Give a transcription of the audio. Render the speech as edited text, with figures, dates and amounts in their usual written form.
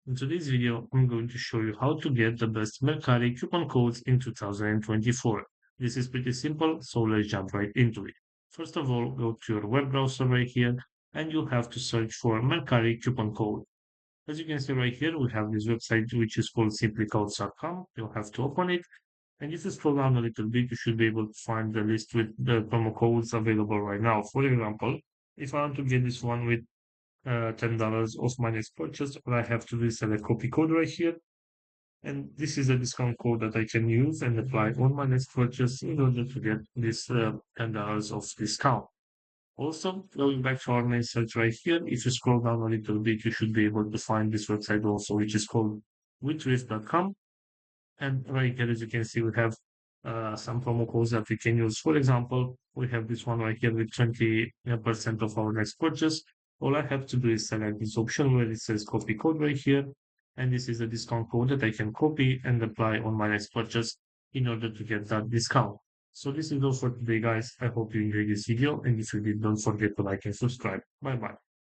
In today's video, I'm going to show you how to get the best Mercari coupon codes in 2024. This is pretty simple, so let's jump right into it. First of all, go to your web browser right here, and you'll have to search for Mercari coupon code. As you can see right here, we have this website which is called simplycodes.com. You'll have to open it, and if you scroll down a little bit, you should be able to find the list with the promo codes available right now. For example, if I want to get this one with $10 off my next purchase. All I have to do is select copy code right here. And this is a discount code that I can use and apply on my next purchase in order to get this $10 off discount. Also, going back to our main search right here, if you scroll down a little bit, you should be able to find this website also, which is called withrisk.com. And right here, as you can see, we have some promo codes that we can use. For example, we have this one right here with 20% of our next purchase. All I have to do is select this option where it says copy code right here. And this is a discount code that I can copy and apply on my next purchase in order to get that discount. So this is all for today, guys. I hope you enjoyed this video. And if you did, don't forget to like and subscribe. Bye bye.